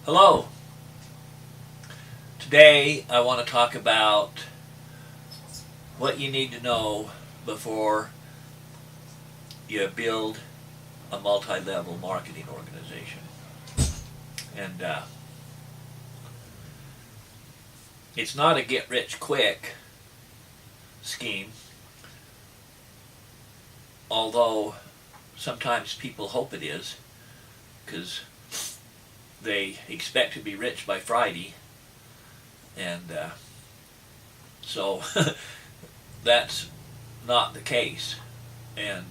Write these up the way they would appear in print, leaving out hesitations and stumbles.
Hello. Today I want to talk about what you need to know before you build a multi-level marketing organization. And it's not a get-rich-quick scheme, although sometimes people hope it is, because they expect to be rich by Friday, and so that's not the case. And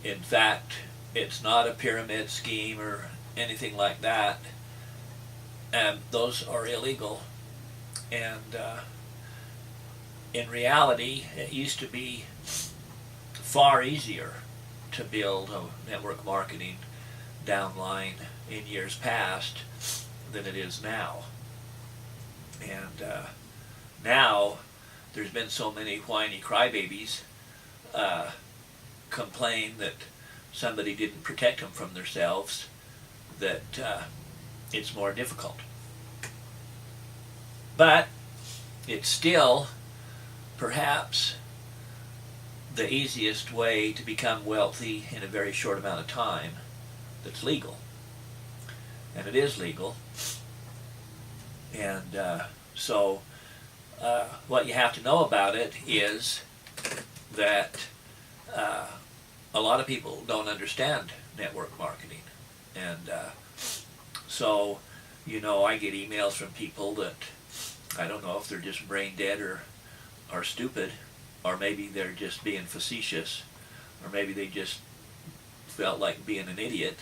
in fact, it's not a pyramid scheme or anything like that, and those are illegal. And in reality, it used to be far easier to build a network marketing downline in years past than it is now. And now there's been so many whiny crybabies complain that somebody didn't protect them from themselves that it's more difficult. But it's still perhaps the easiest way to become wealthy in a very short amount of time that's legal. And it is legal. And so what you have to know about it is that a lot of people don't understand network marketing. And so, I get emails from people that I don't know if they're just brain dead or stupid, or maybe they're just being facetious, or maybe they just felt like being an idiot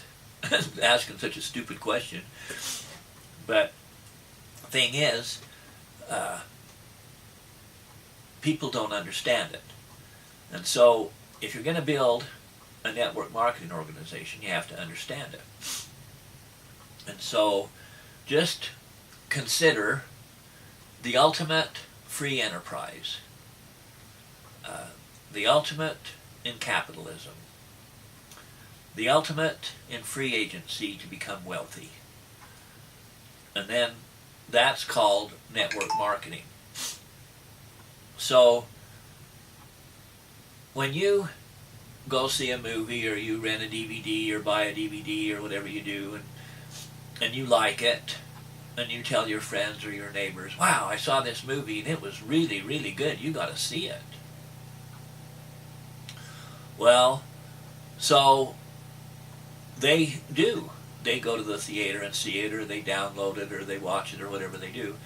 asking such a stupid question. But the thing is, people don't understand it. And so if you're going to build a network marketing organization, you have to understand it. And so just consider the ultimate free enterprise, the ultimate in capitalism, the ultimate in free agency to become wealthy. And then that's called network marketing. So when you go see a movie, or you rent a DVD or buy a DVD or whatever you do, and you like it, and you tell your friends or your neighbors, wow, I saw this movie and it was really, really good, you got to see it. Well, so they do. They go to the theater and see it, or they download it, or they watch it, or whatever they do.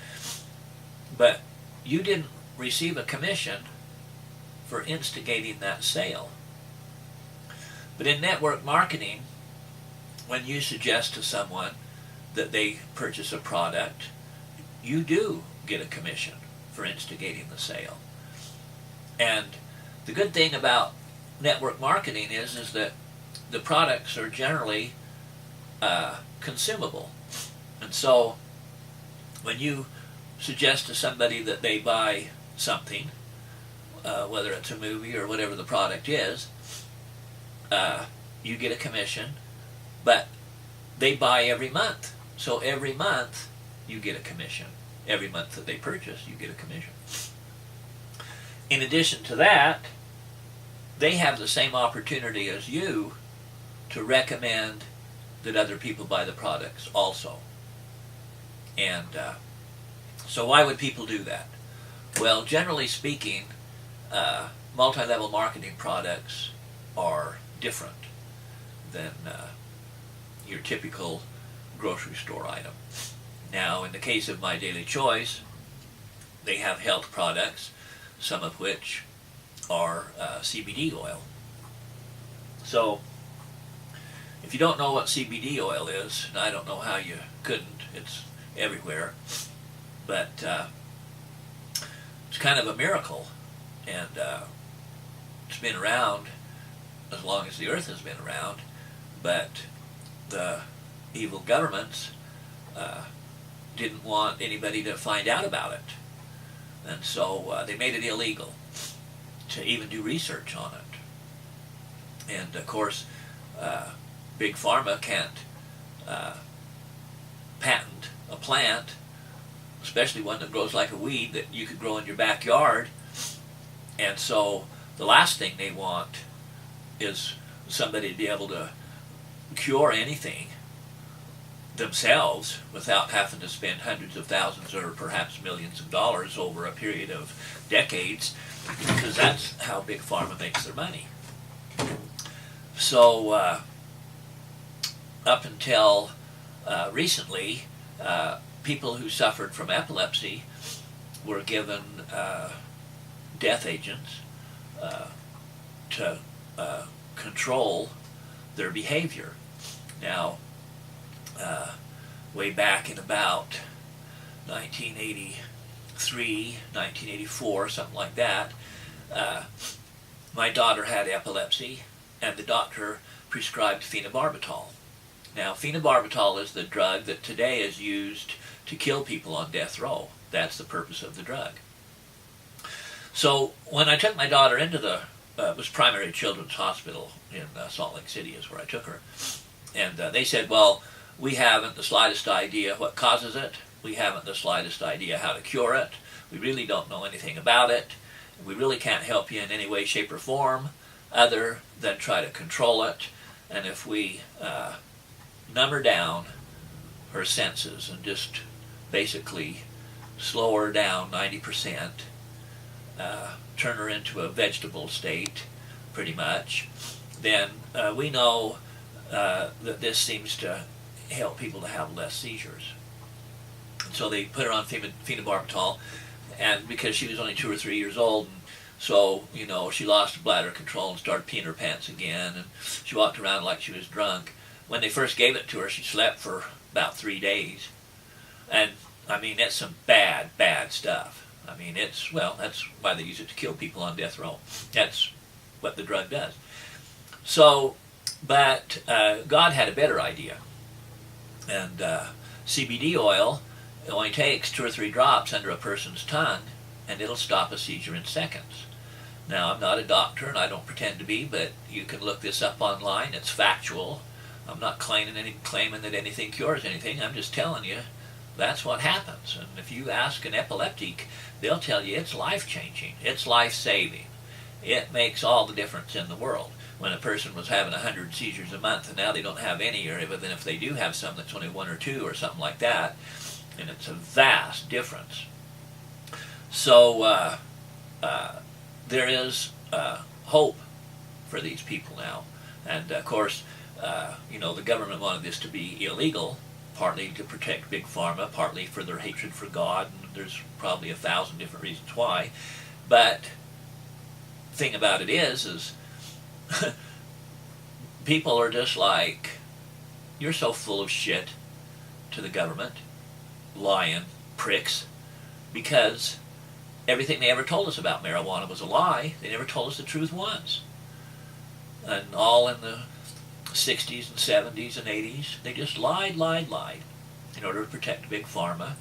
But you didn't receive a commission for instigating that sale. But in network marketing, when you suggest to someone that they purchase a product, you do get a commission for instigating the sale. And the good thing about network marketing is that the products are generally consumable. And so when you suggest to somebody that they buy something, whether it's a movie or whatever the product is, you get a commission, but they buy every month. So every month you get a commission. Every month that they purchase, you get a commission. In addition to that, they have the same opportunity as you to recommend that other people buy the products also. And so why would people do that? Well, generally speaking, multi-level marketing products are different than your typical grocery store item. Now, in the case of My Daily Choice, they have health products, some of which are CBD oil. So, if you don't know what CBD oil is, and I don't know how you couldn't, it's everywhere, but it's kind of a miracle, and it's been around as long as the earth has been around, but the evil governments didn't want anybody to find out about it, and so they made it illegal to even do research on it. And of course, Big Pharma can't patent a plant, especially one that grows like a weed, that you could grow in your backyard. And so the last thing they want is somebody to be able to cure anything themselves without having to spend hundreds of thousands or perhaps millions of dollars over a period of decades, because that's how Big Pharma makes their money. So up until recently, people who suffered from epilepsy were given death agents to control their behavior. Now, way back in about 1983, 1984, something like that, my daughter had epilepsy, and the doctor prescribed phenobarbital. Now, phenobarbital is the drug that today is used to kill people on death row. That's the purpose of the drug. So when I took my daughter into the it was Primary Children's Hospital in Salt Lake City is where I took her, and they said, well, we haven't the slightest idea what causes it. We haven't the slightest idea how to cure it. We really don't know anything about it. We really can't help you in any way, shape, or form other than try to control it. And if we numb her down her senses and just basically slow her down 90%, turn her into a vegetable state, pretty much, then we know that this seems to help people to have less seizures. And so they put her on phenobarbital, and because she was only 2 or 3 years old, and so, you know, she lost bladder control and started peeing her pants again, and she walked around like she was drunk. When they first gave it to her, she slept for about 3 days. And, I mean, it's some bad, bad stuff. I mean, it's, well, that's why they use it to kill people on death row. That's what the drug does. So, but God had a better idea. And CBD oil, it only takes 2 or 3 drops under a person's tongue, and it'll stop a seizure in seconds. Now, I'm not a doctor, and I don't pretend to be, but you can look this up online. It's factual. I'm not claiming that anything cures anything. I'm just telling you that's what happens. And if you ask an epileptic, they'll tell you it's life-changing. It's life-saving. It makes all the difference in the world. When a person was having 100 seizures a month, and now they don't have any, or even if they do have some, that's only 1 or 2 or something like that, and it's a vast difference. So there is hope for these people now. And of course, you know, the government wanted this to be illegal, partly to protect Big Pharma, partly for their hatred for God, and there's probably 1,000 different reasons why. But the thing about it is people are just like, you're so full of shit to the government, lying pricks, because everything they ever told us about marijuana was a lie. They never told us the truth once. And all in the 60s and 70s and 80s, they just lied in order to protect Big Pharma,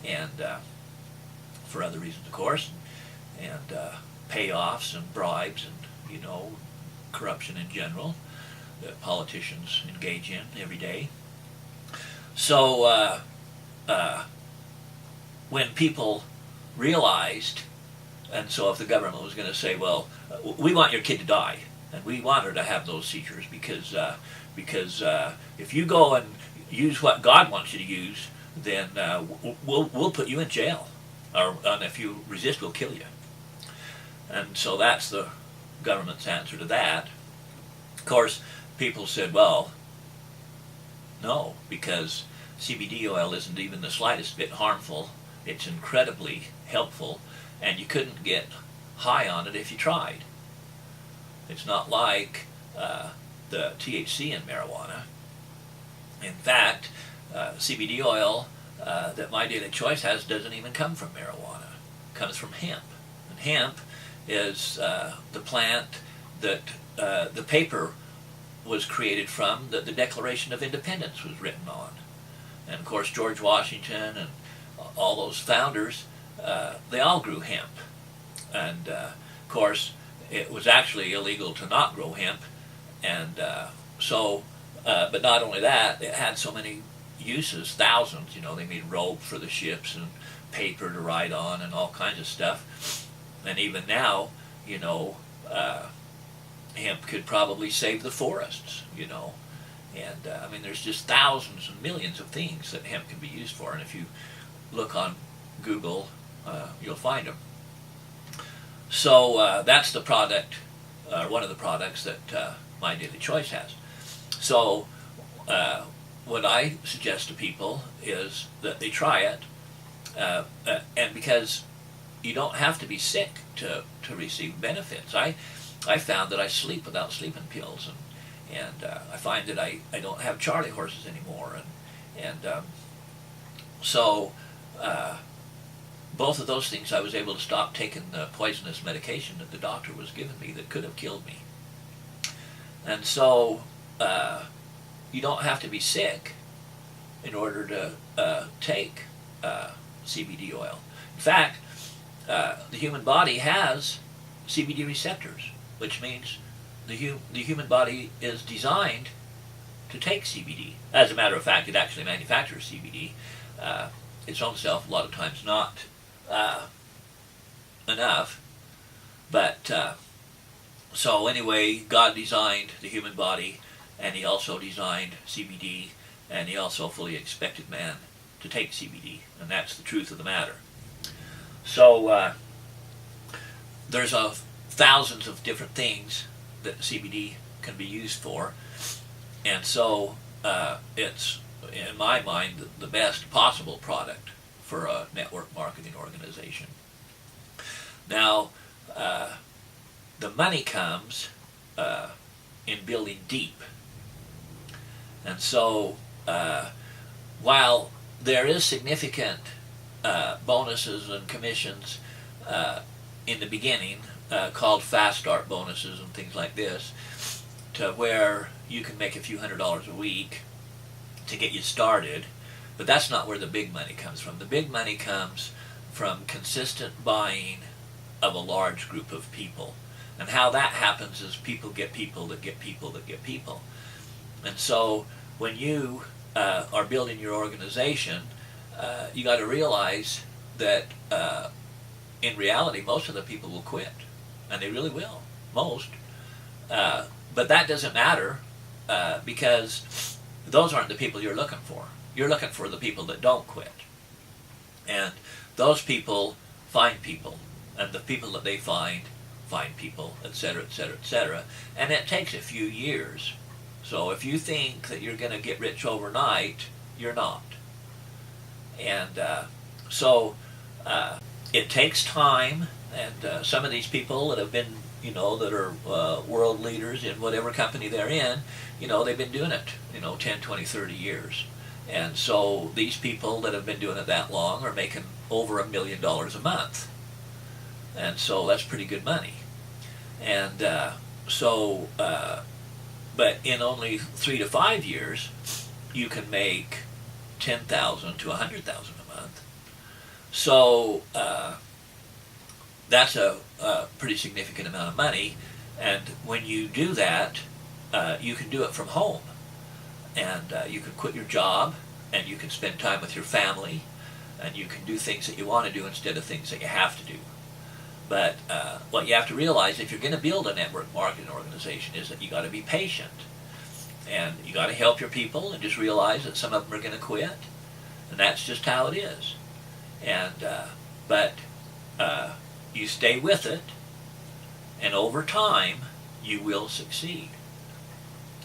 and for other reasons, of course, and payoffs and bribes and, you know, corruption in general that politicians engage in every day. So when people realized, and so if the government was going to say, well, we want your kid to die, and we want her to have those seizures because if you go and use what God wants you to use, then we'll put you in jail, and if you resist, we'll kill you. And so that's the government's answer to that. Of course, people said, well, no, because CBD oil isn't even the slightest bit harmful. It's incredibly helpful, and you couldn't get high on it if you tried. It's not like the THC in marijuana. In fact, CBD oil that My Daily Choice has doesn't even come from marijuana. It comes from hemp. And hemp is the plant that the paper was created from, that the Declaration of Independence was written on. And of course, George Washington and all those founders, they all grew hemp. And of course, it was actually illegal to not grow hemp. And but not only that, it had so many uses, thousands. They made rope for the ships and paper to write on and all kinds of stuff. And even now, hemp could probably save the forests, And I mean, there's just thousands and millions of things that hemp can be used for. And if you look on Google, you'll find them. So that's the product, one of the products that My Daily Choice has. So what I suggest to people is that they try it, and because you don't have to be sick to receive benefits. I found that I sleep without sleeping pills, and I find that I don't have Charlie horses anymore, and so both of those things I was able to stop taking the poisonous medication that the doctor was giving me that could have killed me. And so you don't have to be sick in order to take CBD oil. In fact, the human body has CBD receptors, which means the human body is designed to take CBD. As a matter of fact, it actually manufactures CBD. Its own self, a lot of times, not enough. But so anyway, God designed the human body, and He also designed CBD, and He also fully expected man to take CBD, and that's the truth of the matter. So there's thousands of different things that CBD can be used for, and so it's, in my mind, the best possible product for a network marketing organization. Now, the money comes in building deep, and so while there is significant bonuses and commissions in the beginning, called fast start bonuses and things like this, to where you can make a few $100s a week to get you started, but that's not where the big money comes from. The big money comes from consistent buying of a large group of people. And how that happens is people get people that get people that get people. And so when you are building your organization, you got to realize that in reality, most of the people will quit. And they really will. Most. But that doesn't matter because those aren't the people you're looking for. You're looking for the people that don't quit. And those people find people. And the people that they find people, etc., etc., etc. And it takes a few years. So if you think that you're going to get rich overnight, you're not. And so it takes time. And some of these people that have been, that are world leaders in whatever company they're in, they've been doing it, 10, 20, 30 years. And so these people that have been doing it that long are making over $1 million a month. And so that's pretty good money. And but in only 3 to 5 years, you can make $10,000 to $100,000 a month. So that's a pretty significant amount of money. And when you do that, you can do it from home. And you can quit your job, and you can spend time with your family, and you can do things that you want to do instead of things that you have to do. But what you have to realize, if you're going to build a network marketing organization, is that you got to be patient. And you got to help your people, and just realize that some of them are going to quit. And that's just how it is. And but you stay with it, and over time, you will succeed.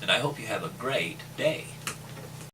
And I hope you have a great day.